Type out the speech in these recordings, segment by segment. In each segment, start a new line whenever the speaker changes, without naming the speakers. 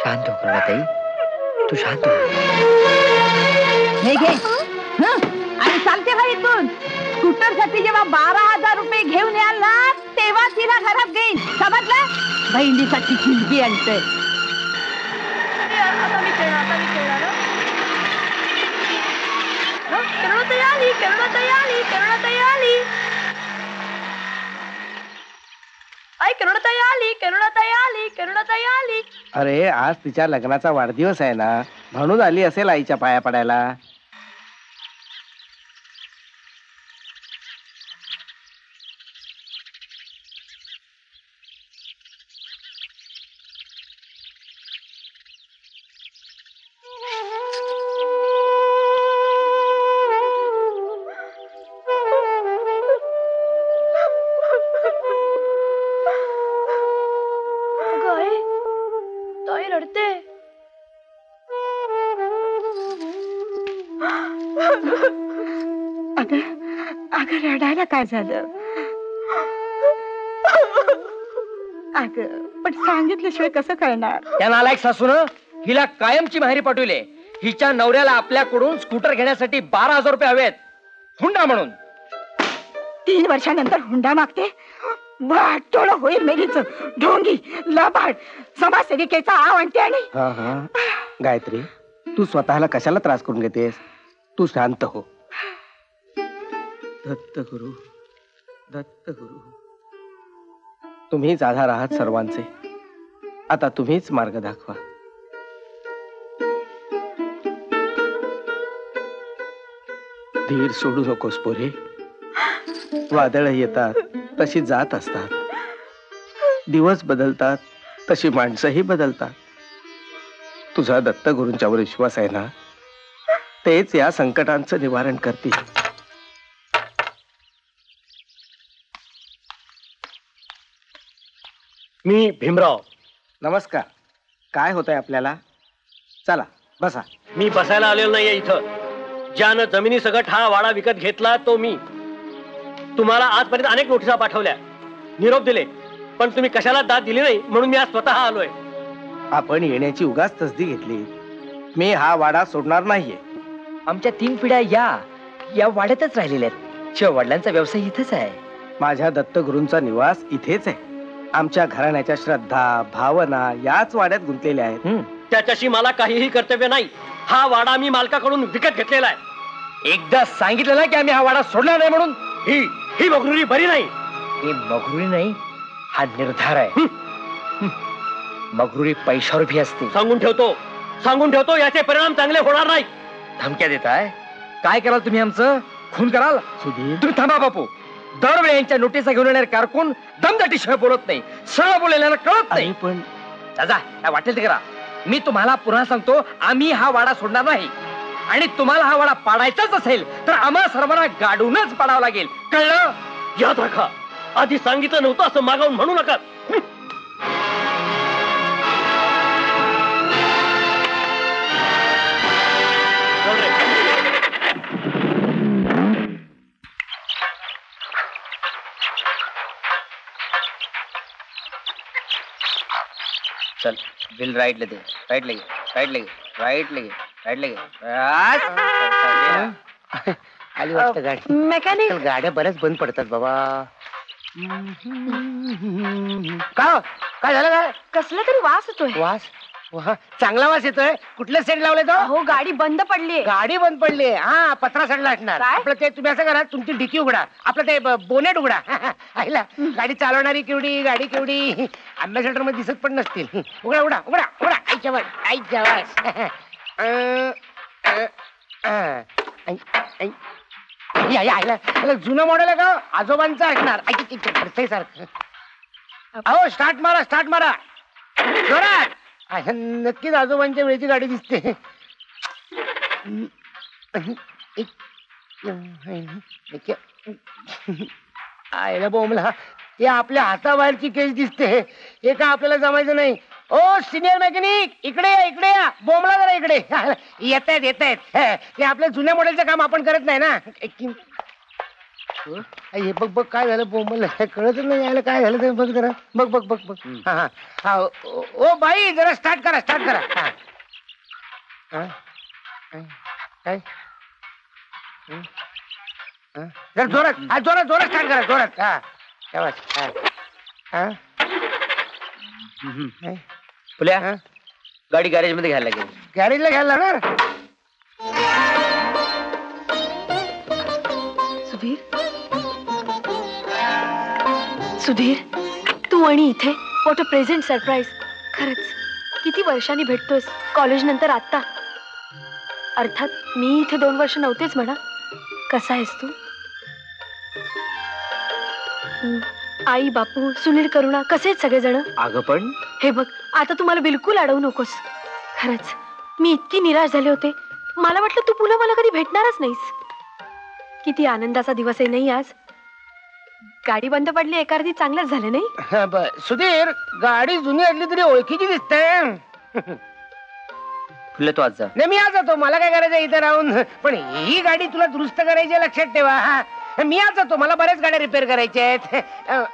शांत हो ताई, तू शांत हो.
हे घे आणि चालते भाई इथून. स्कूटर साठी जेव्हा 12,000 रुपये घेऊन याल ना तेव्हा तिला घरात घेईन, समजलं? बहिणीसाठी खिलगी आणते.
अरे आज तिच्या लग्नाचा वाढदिवस आहे ना, म्हणून आली असेल आईच्या पाया पडायला.
अगं रडायला काय झालं? अगं पण सांगितल्याशिवाय कसं कळणार?
त्या नालायक सासून हिला कायमची माहेरी पाठवले. हिच्या नवऱ्याला आपल्याकडून स्कूटर घेण्यासाठी 12,000 रुपये हवेत, हुंडा म्हणून.
3 वर्षानंतर हुंडा मागते? वाटोळ होईल मेरीच. ढोंगी, लबाड, समाजसेविकेचा आव आणते. आणि
गायत्री, तू स्वतःला कशाला त्रास करून घेतेस? तू शांत हो. दत्त गुरु, दत्त गुरु, तुम्हीच आधार आहात सर्वांचे. आता तुम्हीच मार्ग दाखवा. धीर सोडू नकोस पोरे. वादळ येतात तशी जात असतात, दिवस बदलतात तशी माणसंही बदलतात. तुझा दत्त गुरूंच्यावर विश्वास आहे ना, तेच या संकटांचं निवारण करतील.
मी भीमराव.
नमस्कार. काय होतंय आपल्याला? चला बसा.
मी बसायला आलेलो नाहीये इथं. ज्यानं जमिनी सगट हा वाडा विकत घेतला तो मी. तुम्हाला आजपर्यंत अनेक नोटिसा पाठवल्या, निरोप दिले, पण तुम्ही कशाला दाद दिली नाही, म्हणून मी आज स्वतः आलोय.
आपण येण्याची उगाच तसदी घेतली. मी हा वाडा सोडणार नाहीये.
आमच्या 3 पिढ्या या वाड्यातच राहिलेल्या आहेत. शिव वडिलांचा व्यवसाय इथेच आहे.
माझ्या दत्तगुरूंचा निवास इथेच आहे. आमच्या घराण्याच्या श्रद्धा भावना याच वाड्यात गुंतलेल्या आहेत.
त्याच्याशी मला काहीही कर्तव्य नाही. हा वाडा मी मालकाकडून विकत घेतलेला आहे.
एकदा सांगितलं ना की आम्ही हा वाडा सोडणार नाही म्हणून.
ही मगरुरी बरी नाही.
ही मगरुरी नाही, हा निर्धार आहे. मगरुरी पैशावर भी असते.
सांगून ठेवतो याचे परिणाम चांगले होणार नाही.
धमक्या देताय? काय कराल तुम्ही? आमचं खून कराल? तुम्ही थांबा बापू. दरवेळी यांच्या नोटिसा घेऊन येणारे कारकून दमदाटीशिवाय बोलत नाही, सरळ बोलायला कळत नाही.
पण
दादा काय वाटेल ते करा. मी तुम्हाला पुन्हा सांगतो, आम्ही हा वाडा सोडणार नाही. आणि तुम्हाला हा वाडा पाडायचाच असेल तर आम्हाला सर्वांना गाडूनच पाडावं लागेल, कळलं?
याद राखा, आधी सांगितलं नव्हतं असं मागावून म्हणू नका.
चल बिल राईट लगे, राईट लगे, राईट लगे, राईट लगे, राईट लगे.
आली वाटतं गाडी.
मेकॅनिक,
गाड्या बऱ्याच बंद पडतात बाबा. काय झालं? काय
कसला तरी वास येतोय.
वास? चांगला वास येतोय. कुठलं सेट लावलंय तो?
हो गाडी बंद पडली.
गाडी बंद पडली. हा पत्रा सडला असणार.
काय?
आपलं ते तुम्ही असं करा, तुमची डिकी उघडा, आपलं ते बोनेट उघडा. आईला गाडी चालवणारी केवढी, गाडी केवढी, अम्बॅसेडर मध्ये दिसत पण नसतील. उघडा उघडा उघडा उघडा. आईच्या वास, आईच्या वास. जुनं मॉडेल आहे का? आजोबांचं असणार. सारखं. अहो स्टार्ट मारा, स्टार्ट मारा जोरात. नक्कीच आजोबांच्या वेळेची गाडी दिसते. आयला बोमला, हे आपल्या हाताबाहेरची केस दिसते. हे का आपल्याला जमायचं नाही. ओ सिनियर मेकॅनिक, इकडे या, इकडे या. बोमला जरा इकडे. येत आहेत. ते आपल्या जुन्या मॉडेलचं काम आपण करत नाही ना. हे बघ बघ काय झालं बोंबल कळत नाही यायला काय झालं ते बघ जरा बघ बघ बघ बघ हा हा हा ओ बाई जरा स्टार्ट करा हा हा काय जरा जोरात जोरात स्टार्ट करा जोरात हा तेव्हाच हा
फुल्या गाडी गॅरेज मध्ये घ्यायला लागेल.
गॅरेजला घ्यायला लागणार.
सुधीर तू आणि इथे व्हॉट अ प्रेझेंट सरप्राईज. खरंच किती वर्षांनी भेटतोयस कॉलेज नंतर आता. अर्थात मी इथे 2 वर्ष नव्हतेच म्हणा. कसा आहेस तू? आई बापू सुनील करुणा कसे आहेत सगळेजण?
अगं पण
हे बघ आता तू मला बिलकुल अडवू नकोस. खरंच मी इतकी निराश झाले होते. मला वाटलं तू पुन्हा मला कधी भेटणारच नाहीस. किती आनंदाचा दिवस आहे नाही आज. गाडी बंद पडली एका अर्धी चांगलंच झालं नाही.
सुधीर गाडी जुनी असली तरी ओळखीची दिसते.
फुले तू आज जा.
नाही मी आज जातो. मला काय करायचं इथे राहून. पण ही गाडी तुला दुरुस्त करायची लक्षात ठेवा. हा मी आज जातो. मला बऱ्याच गाड्या रिपेअर करायच्या आहेत.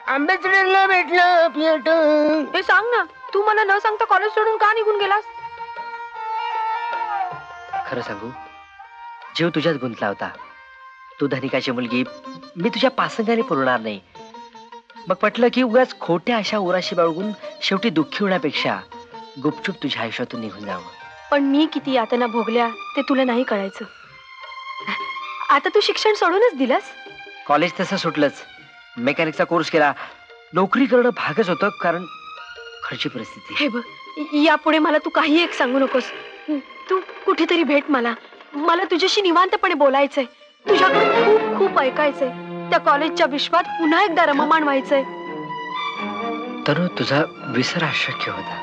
आंबेडकरला भेटलं प्लेट.
हे सांग ना तू मला न सांगता कॉलेज सोडून का निघून गेलास?
खरं सांगू जीव तुझ्यात गुंतला होता. तू धनिकाची मुलगी मी तुझ्या पासंगाने पुरणार नाही. मग म्हटलं की उगाच खोट्या अशा उराशी बाळगून शेवटी दुःखी होण्यापेक्षा गुपचूप तुझ्या आयुष्यातून निघून जावं.
पण मी किती यातना भोगल्या ते तुला नाही कळायचं. आता तू शिक्षण सोडूनच दिलंस.
कॉलेज तसं सुटलंच. मेकॅनिकचा कोर्स केला. नोकरी करणं भागच होतं कारण खर्ची परिस्थिती.
हे बघ यापुढे मला तू काही एक सांगू नकोस. तू कुठेतरी भेट मला. मला तुझ्याशी निवांतपणे बोलायचंय. तुझ्याकडून खूप खूप ऐकायचंय. त्या कॉलेजच्या विश्वात पुन्हा एकदा रममाण व्हायचंय.
तनु तुझा विसर अशक्य होता.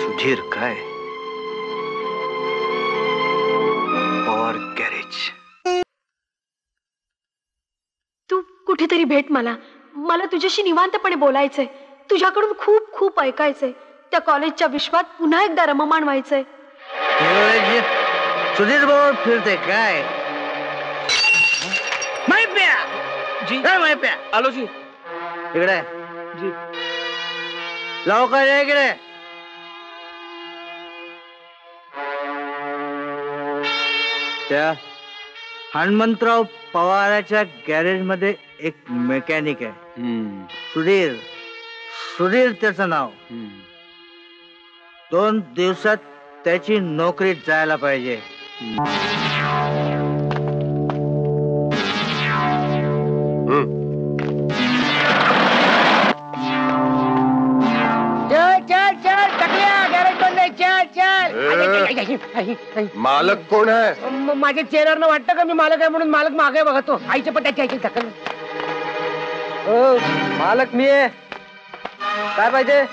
सुधीर काय पवार गॅरेज.
तू कुठेतरी भेट मला. मला तुझ्याशी निवांतपणे बोलायचंय. तुझ्याकडून खूप खूप ऐकायचंय. त्या कॉलेजच्या विश्वात पुन्हा एकदा रममाण व्हायचंय.
सुधीर बरोबर फिरते काय?
आलो जी.
इकडे जी लवकर या इकडे. त्या हनुमंतराव पवाराच्या गॅरेज मध्ये एक मेकॅनिक आहे सुधीर. सुधीर त्याचं नाव. 2 दिवसात त्याची नोकरी जायला पाहिजे.
चल चल चल टकल्या गॅरेज बंद आहे. चल चल.
मालक कोण आहे?
माझ्या चेहऱ्यावर वाटतं का मी मालक आहे म्हणून. मालक मागे बघतो. आईच्या पण त्याची ऐकली टकल.
मालक मी आहे. काय पाहिजे?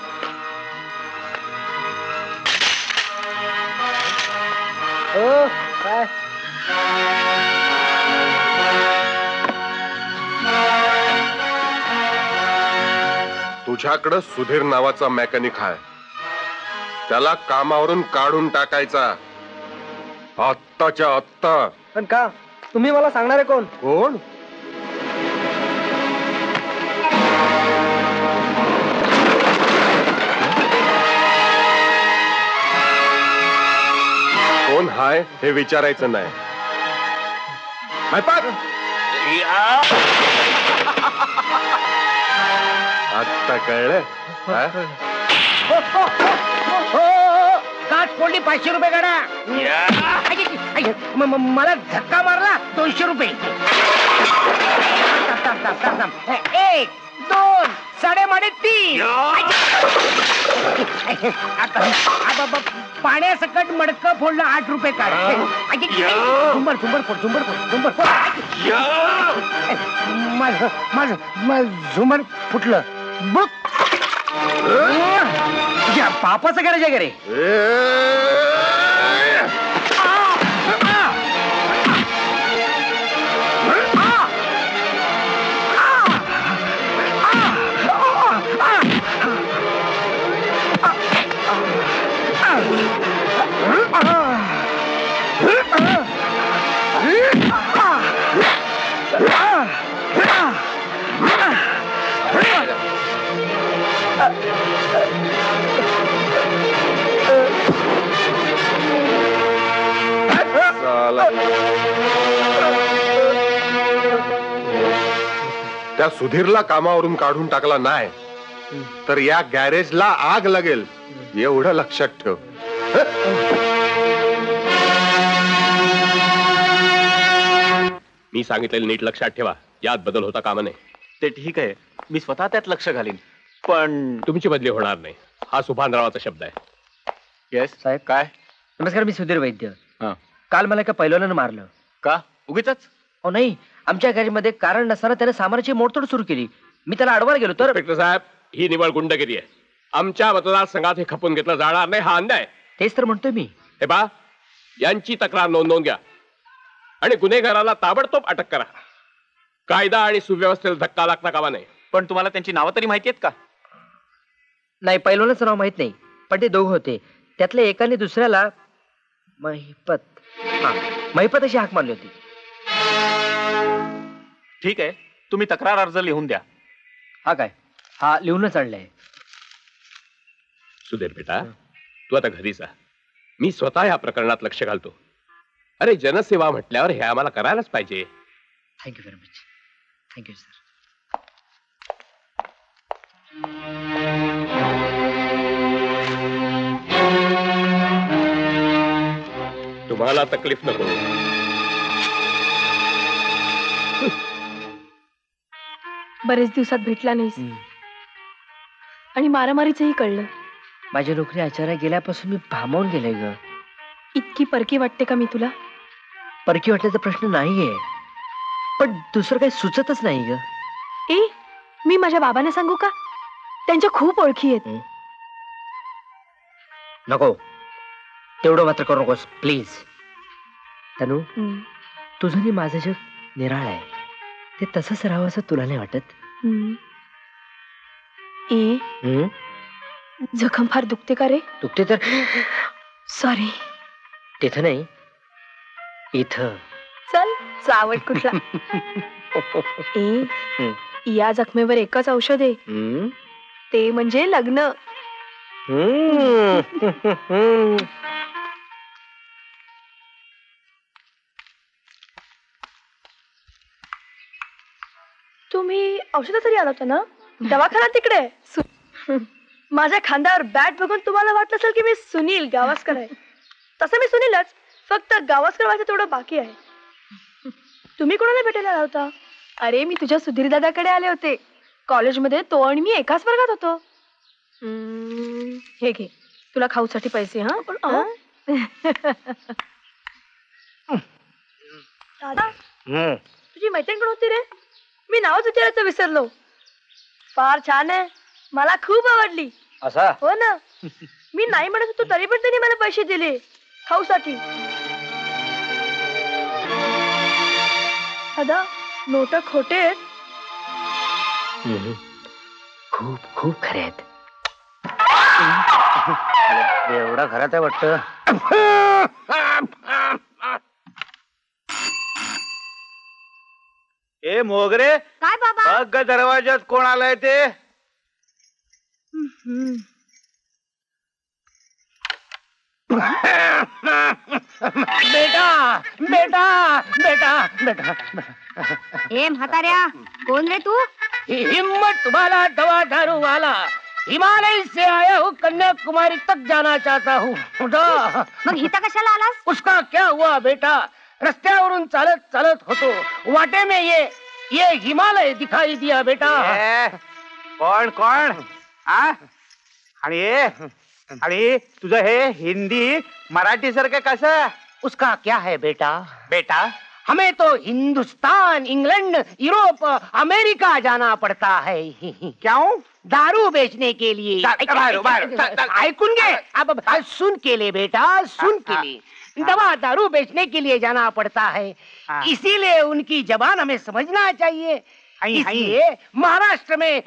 काय
तुझ्याकडं सुधीर नावाचा मेकॅनिक आहे. त्याला कामावरून काढून टाकायचा आत्ताच्या आत्ता.
पण का? तुम्ही मला सांगणारे कोण?
कोण? कोण हाय हे विचारायचं नाही. आत्ता कळलं?
काच फोडली. 500 रुपये काढा. मला धक्का मारला. 200 रुपये. 1 2 3.5. पाण्यासकट मडकं फोडलं. 8 रुपये काढ. झुंबर झुंबर फोड. झुंबर फोड. झुंबर फोड. माझं झुंबर फुटलं. बुक.
तुझ्या बापाचं गॅरेज आहे का रे?
आला त्या सुधीरला कामावरून काढून टाकला नाही तर या गॅरेजला आग लागेल एवढं लक्षात ठेव.
मी सांगितलेलं नीट लक्षात ठेवा. यात बदल होता कामा नये.
ते ठीक आहे, मी स्वतः त्यात लक्ष घालीन, पण
तुमची बदली होणार नाही. हा सुभानरावाचा शब्द आहे.
येस
साहेब.
काय?
नमस्कार, मी सुधीर वैद्य.
हा.
काल मला एका पैलवानानं मारलं.
का उगीच?
हो नाही, आमच्या गाडीमध्ये कारण नसताना त्याने सामानाची मोडतोड सुरू केली. मी त्याला अडवायला गेलो तर
इन्स्पेक्टर साहेब, ही निवळ गुंडगिरी आहे. आमच्या मतदारसंघात हे खपून घेतलं जाणार नाही. हा अन्याय.
तेच तर म्हणतोय मी.
हे बा, यांची तक्रार नोंदवून घ्या आणि गुन्हेगाराला ताबडतोब अटक करा. कायदा आणि सुव्यवस्थेला धक्का लागता कामा नये.
पण तुम्हाला त्यांची नावं तरी माहिती आहेत का?
नाही, पैलवानाचं नाव माहित नाही, पण ते दोघं होते. त्यातल्या एकाने दुसऱ्याला महिपत अशी हाक मारली होती.
ठीक आहे, तुम्ही तक्रार अर्ज लिहून द्या.
हा काय? हा लिहूनच आणलाय.
सुधीर बेटा, तू आता घरी जा. मी स्वतः या प्रकरणात लक्ष घालतो. अरे, जनसेवा म्हटल्यावर हे आम्हाला करायलाच पाहिजे.
Thank you very much. Thank you sir.
तुम्हाला तकलीफ नको.
बरेच दिवसात भेटला नाहीस आणि मारामारीचंही कळलं.
माझी नोकरी आचार्य गेल्यापासून मी भांबावून गेले ग.
इतकी परकी वाटते का मी तुला?
परकी वाटण्याचा प्रश्न नाहीये, पण दुसरं काही सुचतच नाही ग.
ए, मी माझ्या बाबांना सांगू का? त्यांच्या खूप ओळखी आहेत.
नको, तेवढं मात्र करू नकोस प्लीज. तनू, तुझं आणि माझं जग निराळ आहे. ते तसंच राहावं असं तुला नाही वाटत?
ए, जखम फार दुखते का रे?
दुखते तर
सॉरी.
तिथं नाही, इथं.
चल, चावट कुठला. ए, या जखमेवर एकच औषध आहे, ते म्हणजे लग्न. तुम्ही औषधासाठी आला होता ना? दवाखाना तिकडे आहे. माझ्या खांद्यावर बॅट बघून तुम्हाला वाटलं असेल की मी सुनील गावस्कर आहे. तसं मी सुनीलच, फक्त गावस्कर व्हायचं तेवढं बाकी आहे. तुम्ही कोणाला भेटायला आला होता? अरे, मी तुझ्या सुधीर दादाकडे आले होते. कॉलेजमध्ये तो आणि मी एकाच वर्गात होतो. हे घे, तुला खाऊसाठी पैसे. हा, पण दादा, तुझी मैत्रीण कोण होती रे? मी नावच विचारायचं विसरलो. फार छान आहे, मला खूप आवडली.
असा?
हो ना. मी नाही म्हणत होतो तरी पण त्यांनी मला पैसे दिले खाऊसाठी. दादा, नोट खोटे आहेत.
खूप खूप खरे आहेत.
एवढा खराच आहे वाटतं.
ए मोगरे,
काय बाबा?
अग दरवाज्यात कोण आलाय ते?
बेटा बेटा बेटा बेटा.
ए म्हाताऱ्या, कोण रे तू?
हिम्मत वाला दवा दारू वाला, हिमालय से आया हूँ, कन्याकुमारी तक जाना चाहता हूँ.
मग इथं कशाला आलास?
उसका क्या हुआ बेटा? रस्त्यावरून चालत चालत होतो, वाटे में ये हिमालय दिखाई दिया बेटा.
कोण कोण? आणि तुझं हे हिंदी मराठी सारखं कसं?
उसका क्या है बेटा?
बेटा,
हमें तो हिंदुस्तान, इंग्लैंड, यूरोप, अमेरिका जाना पड़ता है.
क्यों?
दारू बेचने के लिए. ऐकून घे. अब सुन के ले बेटा, सुन के ले. दवा दारू बेचने के लिए जाना पड़ता है, इसीलिए उनकी जबान हमें समझना चाहिए. इसलिए महाराष्ट्र में